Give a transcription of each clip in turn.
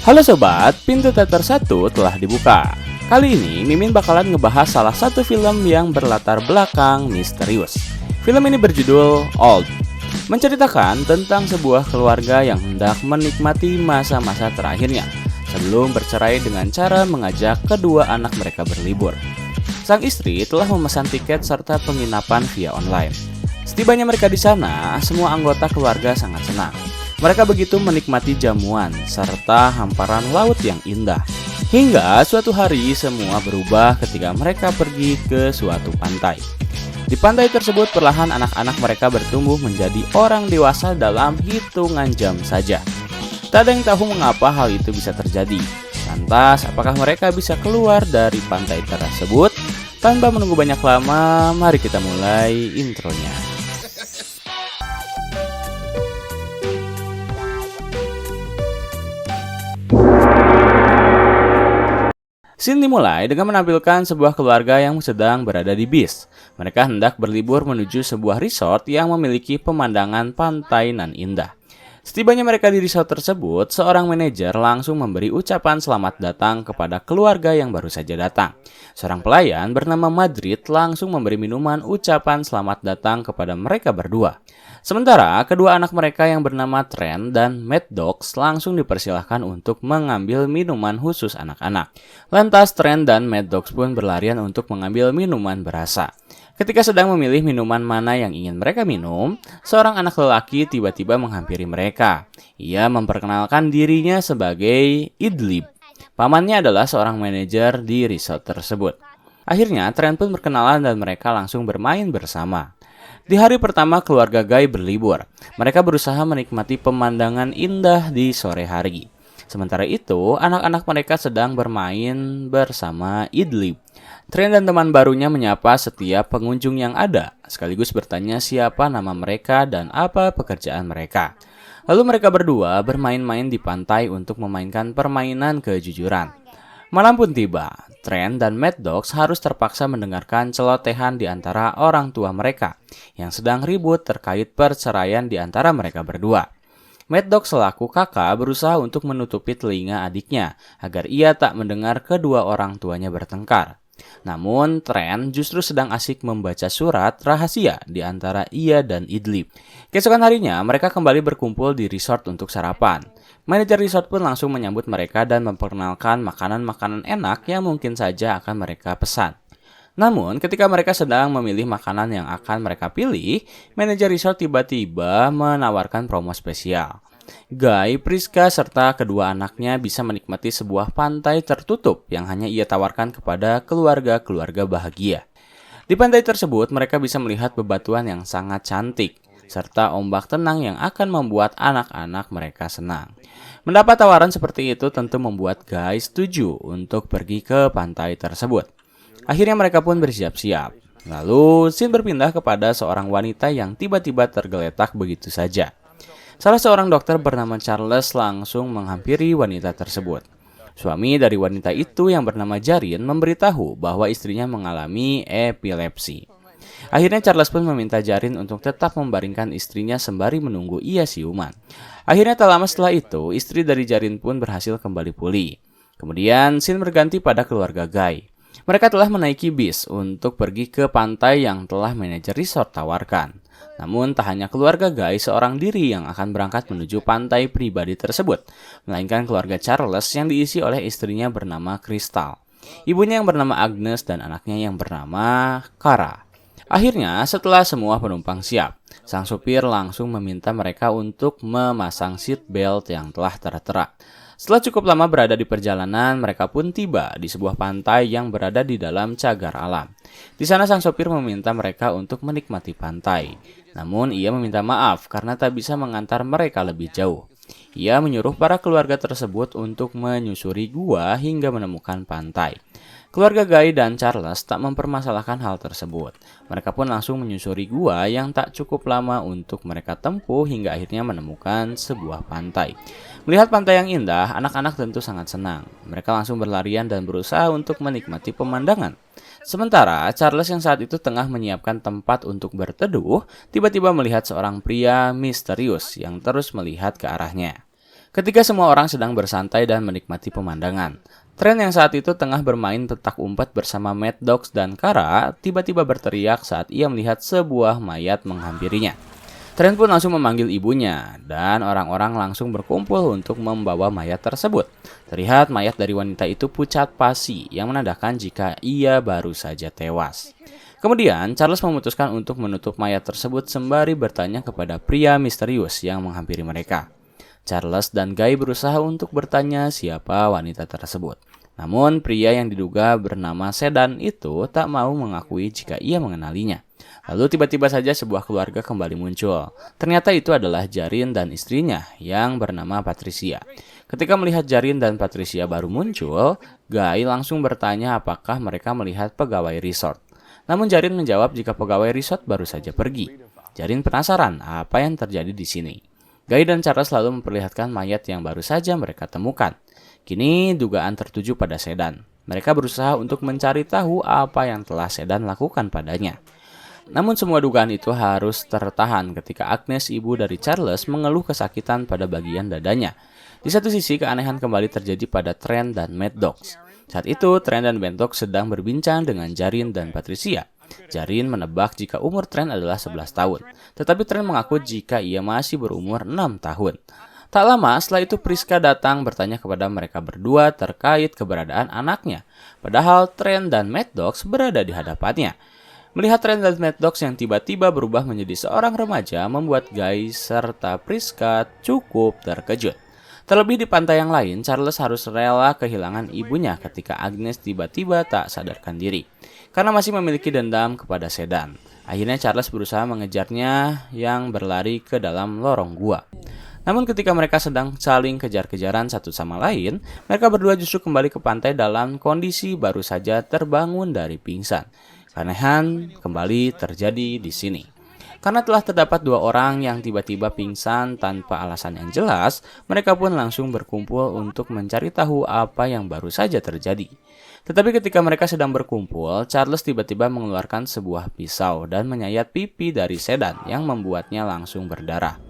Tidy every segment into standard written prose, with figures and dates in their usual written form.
Halo sobat, pintu teater 1 telah dibuka. Kali ini Mimin bakalan ngebahas salah satu film yang berlatar belakang misterius. Film ini berjudul Old, menceritakan tentang sebuah keluarga yang hendak menikmati masa-masa terakhirnya sebelum bercerai dengan cara mengajak kedua anak mereka berlibur. Sang istri telah memesan tiket serta penginapan via online. Setibanya mereka di sana, semua anggota keluarga sangat senang. Mereka begitu menikmati jamuan serta hamparan laut yang indah. Hingga suatu hari semua berubah ketika mereka pergi ke suatu pantai. Di pantai tersebut perlahan anak-anak mereka bertumbuh menjadi orang dewasa dalam hitungan jam saja. Tak ada yang tahu mengapa hal itu bisa terjadi. Lantas, apakah mereka bisa keluar dari pantai tersebut? Tanpa menunggu banyak lama, mari kita mulai intronya. Scene dimulai dengan menampilkan sebuah keluarga yang sedang berada di bis. Mereka hendak berlibur menuju sebuah resort yang memiliki pemandangan pantai nan indah. Setibanya mereka di resort tersebut, seorang manajer langsung memberi ucapan selamat datang kepada keluarga yang baru saja datang. Seorang pelayan bernama Madrid langsung memberi minuman ucapan selamat datang kepada mereka berdua. Sementara kedua anak mereka yang bernama Trent dan Mad Dogs langsung dipersilahkan untuk mengambil minuman khusus anak-anak. Lantas Trent dan Mad Dogs pun berlarian untuk mengambil minuman berasa. Ketika sedang memilih minuman mana yang ingin mereka minum, seorang anak lelaki tiba-tiba menghampiri mereka. Ia memperkenalkan dirinya sebagai Idlib. Pamannya adalah seorang manajer di resort tersebut. Akhirnya Trent pun berkenalan dan mereka langsung bermain bersama. Di hari pertama keluarga Guy berlibur, mereka berusaha menikmati pemandangan indah di sore hari. Sementara itu, anak-anak mereka sedang bermain bersama Idlib. Trent dan teman barunya menyapa setiap pengunjung yang ada, sekaligus bertanya siapa nama mereka dan apa pekerjaan mereka. Lalu mereka berdua bermain-main di pantai untuk memainkan permainan kejujuran. Malam pun tiba, Trent dan Mad Dogs harus terpaksa mendengarkan celotehan di antara orang tua mereka yang sedang ribut terkait perceraian di antara mereka berdua. Mad Dogs selaku kakak berusaha untuk menutupi telinga adiknya agar ia tak mendengar kedua orang tuanya bertengkar. Namun Trent justru sedang asik membaca surat rahasia di antara ia dan Idlib. Keesokan harinya mereka kembali berkumpul di resort untuk sarapan. Manajer resort pun langsung menyambut mereka dan memperkenalkan makanan-makanan enak yang mungkin saja akan mereka pesan. Namun, ketika mereka sedang memilih makanan yang akan mereka pilih, manajer resort tiba-tiba menawarkan promo spesial. Guy, Priska, serta kedua anaknya bisa menikmati sebuah pantai tertutup yang hanya ia tawarkan kepada keluarga-keluarga bahagia. Di pantai tersebut, mereka bisa melihat bebatuan yang sangat cantik, serta ombak tenang yang akan membuat anak-anak mereka senang. Mendapat tawaran seperti itu tentu membuat Guy setuju untuk pergi ke pantai tersebut. Akhirnya mereka pun bersiap-siap. Lalu, scene berpindah kepada seorang wanita yang tiba-tiba tergeletak begitu saja. Salah seorang dokter bernama Charles langsung menghampiri wanita tersebut. Suami dari wanita itu yang bernama Jarin memberitahu bahwa istrinya mengalami epilepsi. Akhirnya Charles pun meminta Jarin untuk tetap membaringkan istrinya sembari menunggu ia siuman. Akhirnya tak lama setelah itu, istri dari Jarin pun berhasil kembali pulih. Kemudian scene berganti pada keluarga Guy. Mereka telah menaiki bis untuk pergi ke pantai yang telah manajer resort tawarkan. Namun tak hanya keluarga Guy seorang diri yang akan berangkat menuju pantai pribadi tersebut, melainkan keluarga Charles yang diisi oleh istrinya bernama Crystal, ibunya yang bernama Agnes dan anaknya yang bernama Cara. Akhirnya setelah semua penumpang siap, sang supir langsung meminta mereka untuk memasang seat belt yang telah tertera. Setelah cukup lama berada di perjalanan, mereka pun tiba di sebuah pantai yang berada di dalam cagar alam. Di sana sang sopir meminta mereka untuk menikmati pantai. Namun ia meminta maaf karena tak bisa mengantar mereka lebih jauh. Ia menyuruh para keluarga tersebut untuk menyusuri gua hingga menemukan pantai. Keluarga Guy dan Charles tak mempermasalahkan hal tersebut. Mereka pun langsung menyusuri gua yang tak cukup lama untuk mereka tempuh hingga akhirnya menemukan sebuah pantai. Melihat pantai yang indah, anak-anak tentu sangat senang. Mereka langsung berlarian dan berusaha untuk menikmati pemandangan. Sementara Charles yang saat itu tengah menyiapkan tempat untuk berteduh, tiba-tiba melihat seorang pria misterius yang terus melihat ke arahnya. Ketika semua orang sedang bersantai dan menikmati pemandangan, Tren yang saat itu tengah bermain petak umpet bersama Mad Dogs dan Kara tiba-tiba berteriak saat ia melihat sebuah mayat menghampirinya. Tren pun langsung memanggil ibunya dan orang-orang langsung berkumpul untuk membawa mayat tersebut. Terlihat mayat dari wanita itu pucat pasi yang menandakan jika ia baru saja tewas. Kemudian Charles memutuskan untuk menutup mayat tersebut sembari bertanya kepada pria misterius yang menghampiri mereka. Charles dan Guy berusaha untuk bertanya siapa wanita tersebut. Namun pria yang diduga bernama Sedan itu tak mau mengakui jika ia mengenalinya. Lalu tiba-tiba saja sebuah keluarga kembali muncul. Ternyata itu adalah Jarin dan istrinya yang bernama Patricia. Ketika melihat Jarin dan Patricia baru muncul, Guy langsung bertanya apakah mereka melihat pegawai resort. Namun Jarin menjawab jika pegawai resort baru saja pergi. Jarin penasaran apa yang terjadi di sini. Guy dan Charles lalu memperlihatkan mayat yang baru saja mereka temukan. Kini dugaan tertuju pada Sedan. Mereka berusaha untuk mencari tahu apa yang telah Sedan lakukan padanya. Namun semua dugaan itu harus tertahan ketika Agnes, ibu dari Charles, mengeluh kesakitan pada bagian dadanya. Di satu sisi keanehan kembali terjadi pada Tren dan Mad Dogs. Saat itu Tren dan Mad Dogs sedang berbincang dengan Jarin dan Patricia. Jarin menebak jika umur Tren adalah 11 tahun, tetapi Tren mengaku jika ia masih berumur 6 tahun. Tak lama setelah itu Priska datang bertanya kepada mereka berdua terkait keberadaan anaknya, padahal Tren dan Mad Dogs berada di hadapannya. Melihat Tren dan Mad Dogs yang tiba-tiba berubah menjadi seorang remaja membuat Guy serta Priska cukup terkejut. Terlebih di pantai yang lain, Charles harus rela kehilangan ibunya ketika Agnes tiba-tiba tak sadarkan diri, karena masih memiliki dendam kepada Sedan. Akhirnya Charles berusaha mengejarnya yang berlari ke dalam lorong gua. Namun ketika mereka sedang saling kejar-kejaran satu sama lain, mereka berdua justru kembali ke pantai dalam kondisi baru saja terbangun dari pingsan. Keanehan kembali terjadi di sini. Karena telah terdapat dua orang yang tiba-tiba pingsan tanpa alasan yang jelas, mereka pun langsung berkumpul untuk mencari tahu apa yang baru saja terjadi. Tetapi ketika mereka sedang berkumpul, Charles tiba-tiba mengeluarkan sebuah pisau dan menyayat pipi dari Sedan yang membuatnya langsung berdarah.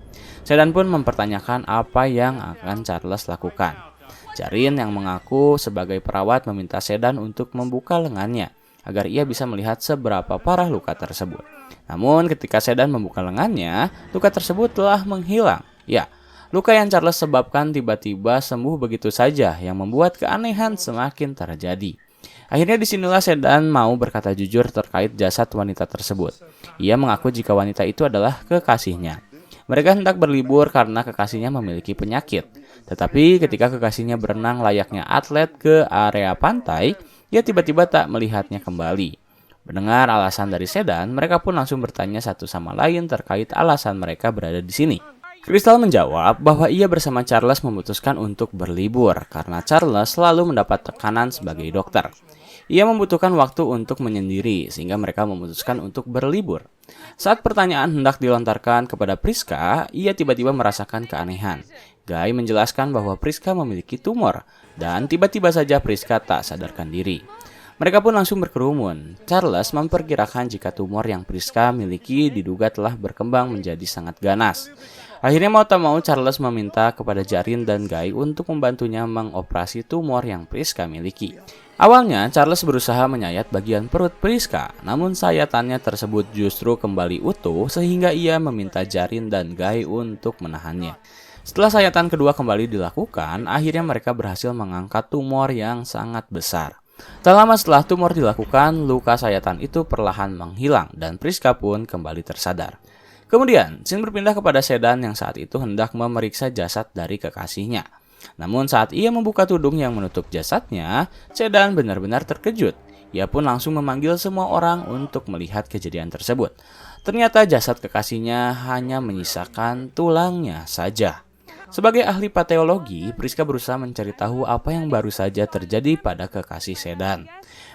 Sedan pun mempertanyakan apa yang akan Charles lakukan. Jarin yang mengaku sebagai perawat meminta Sedan untuk membuka lengannya agar ia bisa melihat seberapa parah luka tersebut. Namun ketika Sedan membuka lengannya, luka tersebut telah menghilang. Ya, luka yang Charles sebabkan tiba-tiba sembuh begitu saja yang membuat keanehan semakin terjadi. Akhirnya disinilah Sedan mau berkata jujur terkait jasad wanita tersebut. Ia mengaku jika wanita itu adalah kekasihnya. Mereka hendak berlibur karena kekasihnya memiliki penyakit. Tetapi ketika kekasihnya berenang layaknya atlet ke area pantai, ia tiba-tiba tak melihatnya kembali. Mendengar alasan dari Sedan, mereka pun langsung bertanya satu sama lain terkait alasan mereka berada di sini. Crystal menjawab bahwa ia bersama Charles memutuskan untuk berlibur karena Charles selalu mendapat tekanan sebagai dokter. Ia membutuhkan waktu untuk menyendiri sehingga mereka memutuskan untuk berlibur. Saat pertanyaan hendak dilontarkan kepada Priska, ia tiba-tiba merasakan keanehan. Guy menjelaskan bahwa Priska memiliki tumor dan tiba-tiba saja Priska tak sadarkan diri. Mereka pun langsung berkerumun. Charles memperkirakan jika tumor yang Priska miliki diduga telah berkembang menjadi sangat ganas. Akhirnya mau tak mau Charles meminta kepada Jarin dan Guy untuk membantunya mengoperasi tumor yang Priska miliki. Awalnya Charles berusaha menyayat bagian perut Priska, namun sayatannya tersebut justru kembali utuh sehingga ia meminta Jarin dan Guy untuk menahannya. Setelah sayatan kedua kembali dilakukan, akhirnya mereka berhasil mengangkat tumor yang sangat besar. Tak lama setelah tumor dilakukan, luka sayatan itu perlahan menghilang dan Priska pun kembali tersadar. Kemudian, scene berpindah kepada Sedan yang saat itu hendak memeriksa jasad dari kekasihnya. Namun saat ia membuka tudung yang menutup jasadnya, Sedan benar-benar terkejut. Ia pun langsung memanggil semua orang untuk melihat kejadian tersebut. Ternyata jasad kekasihnya hanya menyisakan tulangnya saja. Sebagai ahli patologi, Priska berusaha mencari tahu apa yang baru saja terjadi pada kekasih Sedan.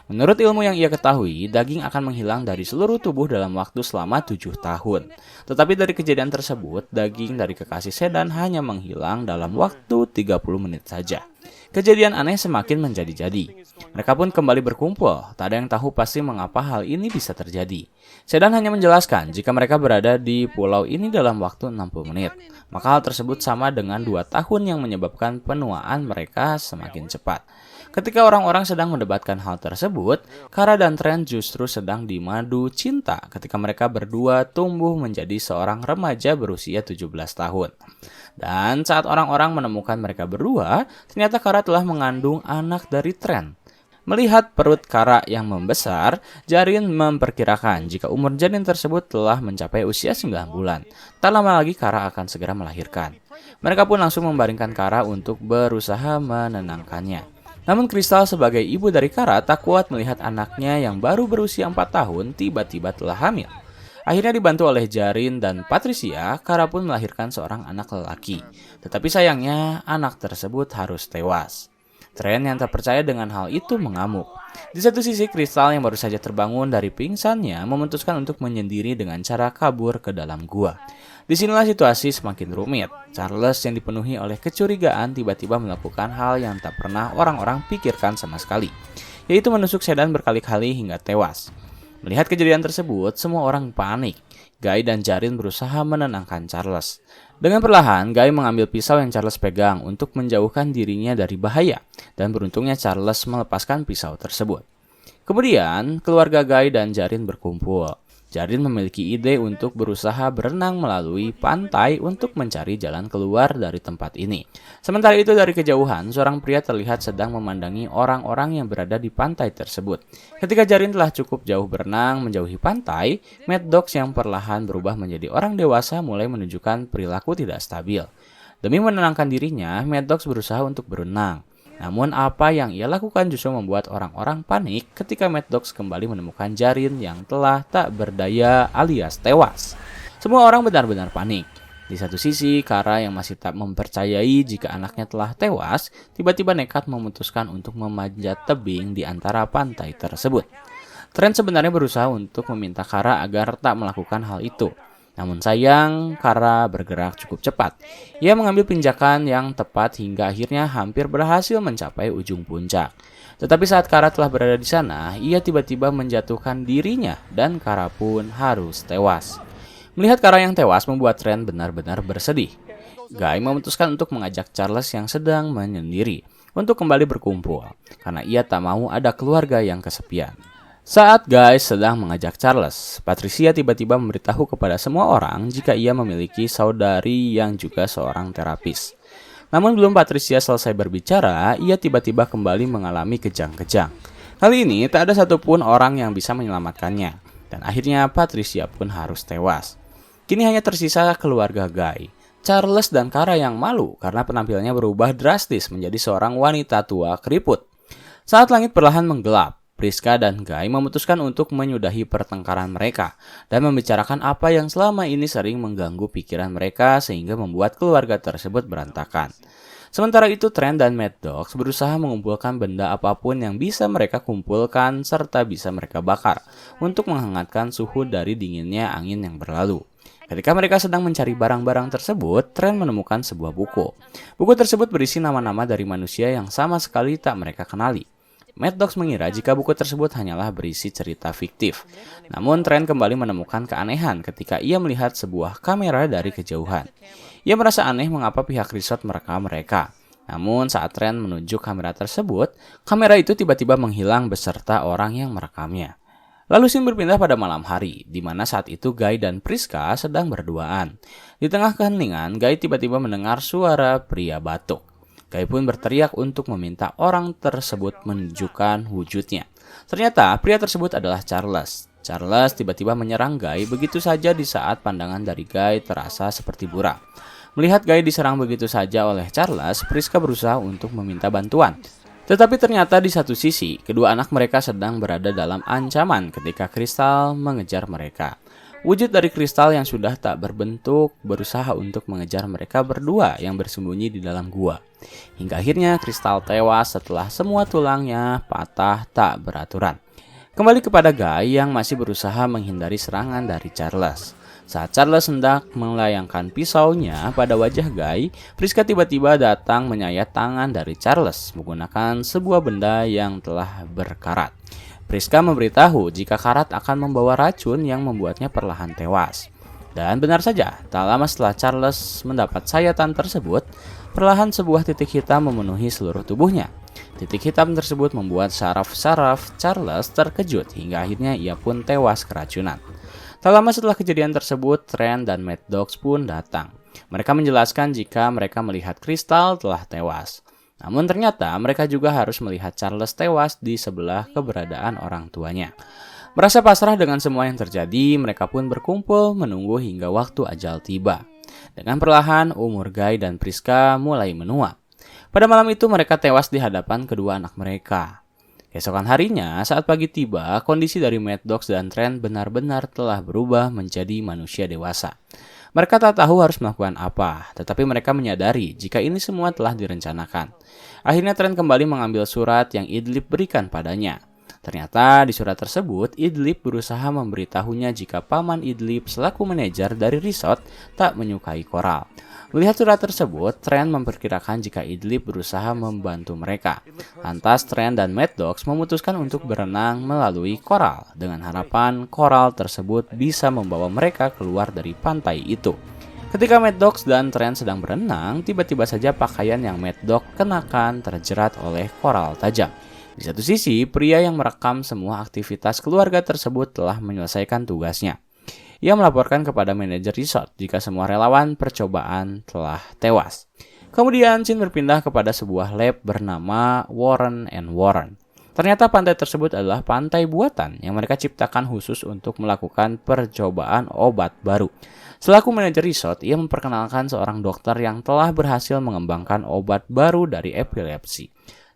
Menurut ilmu yang ia ketahui, daging akan menghilang dari seluruh tubuh dalam waktu selama 7 tahun. Tetapi dari kejadian tersebut, daging dari kekasih Sedan hanya menghilang dalam waktu 30 menit saja. Kejadian aneh semakin menjadi-jadi. Mereka pun kembali berkumpul. Tak ada yang tahu pasti mengapa hal ini bisa terjadi. Sedan hanya menjelaskan jika mereka berada di pulau ini dalam waktu 60 menit. Maka hal tersebut sama dengan 2 tahun yang menyebabkan penuaan mereka semakin cepat. Ketika orang-orang sedang mendebatkan hal tersebut, Kara dan Trent justru sedang dimadu cinta ketika mereka berdua tumbuh menjadi seorang remaja berusia 17 tahun. Dan saat orang-orang menemukan mereka berdua, ternyata Kara telah mengandung anak dari Trent. Melihat perut Kara yang membesar, Jarin memperkirakan jika umur janin tersebut telah mencapai usia 9 bulan. Tak lama lagi Kara akan segera melahirkan. Mereka pun langsung membaringkan Kara untuk berusaha menenangkannya. Namun Kristal sebagai ibu dari Kara tak kuat melihat anaknya yang baru berusia 4 tahun tiba-tiba telah hamil. Akhirnya dibantu oleh Jarin dan Patricia, Kara pun melahirkan seorang anak lelaki. Tetapi sayangnya anak tersebut harus tewas. Trent yang tak percaya dengan hal itu mengamuk. Di satu sisi Kristal yang baru saja terbangun dari pingsannya memutuskan untuk menyendiri dengan cara kabur ke dalam gua. Disinilah situasi semakin rumit. Charles yang dipenuhi oleh kecurigaan tiba-tiba melakukan hal yang tak pernah orang-orang pikirkan sama sekali, yaitu menusuk Sedan berkali-kali hingga tewas. Melihat kejadian tersebut, semua orang panik. Guy dan Jarin berusaha menenangkan Charles. Dengan perlahan, Guy mengambil pisau yang Charles pegang untuk menjauhkan dirinya dari bahaya, dan beruntungnya Charles melepaskan pisau tersebut. Kemudian, keluarga Guy dan Jarin berkumpul. Jarin memiliki ide untuk berusaha berenang melalui pantai untuk mencari jalan keluar dari tempat ini. Sementara itu dari kejauhan, seorang pria terlihat sedang memandangi orang-orang yang berada di pantai tersebut. Ketika Jarin telah cukup jauh berenang menjauhi pantai, Mad Dogs yang perlahan berubah menjadi orang dewasa mulai menunjukkan perilaku tidak stabil. Demi menenangkan dirinya, Mad Dogs berusaha untuk berenang. Namun apa yang ia lakukan justru membuat orang-orang panik ketika Mad Dogs kembali menemukan Jarin yang telah tak berdaya alias tewas. Semua orang benar-benar panik. Di satu sisi, Kara yang masih tak mempercayai jika anaknya telah tewas, tiba-tiba nekat memutuskan untuk memanjat tebing di antara pantai tersebut. Trent sebenarnya berusaha untuk meminta Kara agar tak melakukan hal itu. Namun sayang, Kara bergerak cukup cepat. Ia mengambil pinjakan yang tepat hingga akhirnya hampir berhasil mencapai ujung puncak. Tetapi saat Kara telah berada di sana, ia tiba-tiba menjatuhkan dirinya dan Kara pun harus tewas. Melihat Kara yang tewas membuat Trent benar-benar bersedih. Guy memutuskan untuk mengajak Charles yang sedang menyendiri untuk kembali berkumpul, karena ia tak mau ada keluarga yang kesepian. Saat Guy sedang mengajak Charles, Patricia tiba-tiba memberitahu kepada semua orang jika ia memiliki saudari yang juga seorang terapis. Namun belum Patricia selesai berbicara, ia tiba-tiba kembali mengalami kejang-kejang. Kali ini tak ada satupun orang yang bisa menyelamatkannya, dan akhirnya Patricia pun harus tewas. Kini hanya tersisa keluarga Guy, Charles dan Kara yang malu karena penampilannya berubah drastis menjadi seorang wanita tua keriput. Saat langit perlahan menggelap, Priska dan Guy memutuskan untuk menyudahi pertengkaran mereka dan membicarakan apa yang selama ini sering mengganggu pikiran mereka sehingga membuat keluarga tersebut berantakan. Sementara itu Trent dan Mad Dogs berusaha mengumpulkan benda apapun yang bisa mereka kumpulkan serta bisa mereka bakar untuk menghangatkan suhu dari dinginnya angin yang berlalu. Ketika mereka sedang mencari barang-barang tersebut, Trent menemukan sebuah buku. Buku tersebut berisi nama-nama dari manusia yang sama sekali tak mereka kenali. Mad Dogs mengira jika buku tersebut hanyalah berisi cerita fiktif. Namun Trent kembali menemukan keanehan ketika ia melihat sebuah kamera dari kejauhan. Ia merasa aneh mengapa pihak resort merekam mereka. Namun saat Trent menunjuk kamera tersebut, kamera itu tiba-tiba menghilang beserta orang yang merekamnya. Lalu scene berpindah pada malam hari, di mana saat itu Guy dan Priska sedang berduaan. Di tengah keheningan, Guy tiba-tiba mendengar suara pria batuk. Guy pun berteriak untuk meminta orang tersebut menunjukkan wujudnya. Ternyata pria tersebut adalah Charles. Charles tiba-tiba menyerang Guy begitu saja di saat pandangan dari Guy terasa seperti burak. Melihat Guy diserang begitu saja oleh Charles, Priska berusaha untuk meminta bantuan. Tetapi ternyata di satu sisi, kedua anak mereka sedang berada dalam ancaman ketika Kristal mengejar mereka. Wujud dari kristal yang sudah tak berbentuk berusaha untuk mengejar mereka berdua yang bersembunyi di dalam gua. Hingga akhirnya kristal tewas setelah semua tulangnya patah tak beraturan. Kembali kepada Guy yang masih berusaha menghindari serangan dari Charles. Saat Charles hendak melayangkan pisaunya pada wajah Guy, Priska tiba-tiba datang menyayat tangan dari Charles menggunakan sebuah benda yang telah berkarat. Priska memberitahu jika karat akan membawa racun yang membuatnya perlahan tewas. Dan benar saja, tak lama setelah Charles mendapat sayatan tersebut, perlahan sebuah titik hitam memenuhi seluruh tubuhnya. Titik hitam tersebut membuat saraf-saraf Charles terkejut hingga akhirnya ia pun tewas keracunan. Tak lama setelah kejadian tersebut, Trent dan Mad Dogs pun datang. Mereka menjelaskan jika mereka melihat Crystal telah tewas. Namun ternyata mereka juga harus melihat Charles tewas di sebelah keberadaan orang tuanya. Merasa pasrah dengan semua yang terjadi, mereka pun berkumpul menunggu hingga waktu ajal tiba. Dengan perlahan, umur Guy dan Priska mulai menua. Pada malam itu mereka tewas di hadapan kedua anak mereka. Keesokan harinya, saat pagi tiba, kondisi dari Mad Dogs dan Trent benar-benar telah berubah menjadi manusia dewasa. Mereka tak tahu harus melakukan apa, tetapi mereka menyadari jika ini semua telah direncanakan. Akhirnya Trent kembali mengambil surat yang Idlib berikan padanya. Ternyata di surat tersebut, Idlib berusaha memberitahunya jika paman Idlib selaku manajer dari resort tak menyukai koral. Melihat surat tersebut, Trent memperkirakan jika Idlib berusaha membantu mereka. Lantas Trent dan Mad Dogs memutuskan untuk berenang melalui koral dengan harapan koral tersebut bisa membawa mereka keluar dari pantai itu. Ketika Mad Dogs dan Trent sedang berenang, tiba-tiba saja pakaian yang Mad Dog kenakan terjerat oleh koral tajam. Di satu sisi, pria yang merekam semua aktivitas keluarga tersebut telah menyelesaikan tugasnya. Ia melaporkan kepada manajer resort jika semua relawan percobaan telah tewas. Kemudian scene berpindah kepada sebuah lab bernama Warren and Warren. Ternyata pantai tersebut adalah pantai buatan yang mereka ciptakan khusus untuk melakukan percobaan obat baru. Selaku manajer resort, ia memperkenalkan seorang dokter yang telah berhasil mengembangkan obat baru dari epilepsi.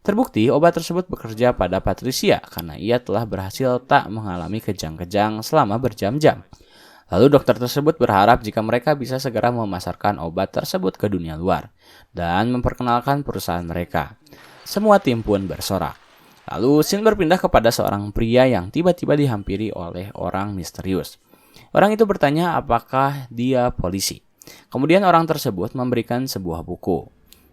Terbukti obat tersebut bekerja pada Patricia karena ia telah berhasil tak mengalami kejang-kejang selama berjam-jam. Lalu dokter tersebut berharap jika mereka bisa segera memasarkan obat tersebut ke dunia luar dan memperkenalkan perusahaan mereka. Semua tim pun bersorak. Lalu scene berpindah kepada seorang pria yang tiba-tiba dihampiri oleh orang misterius. Orang itu bertanya apakah dia polisi. Kemudian orang tersebut memberikan sebuah buku.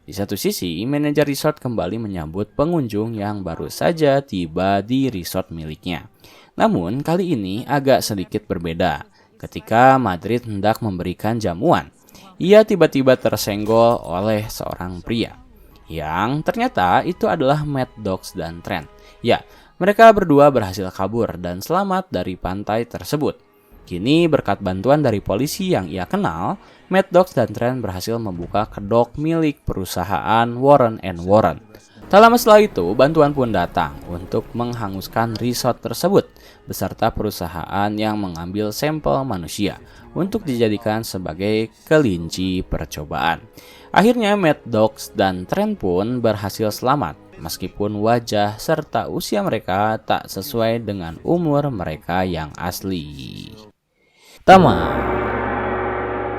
Di satu sisi, manajer resort kembali menyambut pengunjung yang baru saja tiba di resort miliknya. Namun kali ini agak sedikit berbeda. Ketika Madrid hendak memberikan jamuan, ia tiba-tiba tersenggol oleh seorang pria. Yang ternyata itu adalah Mad Dogs dan Trent. Ya, mereka berdua berhasil kabur dan selamat dari pantai tersebut. Kini berkat bantuan dari polisi yang ia kenal, Mad Dogs dan Trent berhasil membuka kedok milik perusahaan Warren and Warren. Tak lama setelah itu, bantuan pun datang untuk menghanguskan resort tersebut beserta perusahaan yang mengambil sampel manusia untuk dijadikan sebagai kelinci percobaan. Akhirnya Mad Dogs dan Trent pun berhasil selamat meskipun wajah serta usia mereka tak sesuai dengan umur mereka yang asli. Tamat.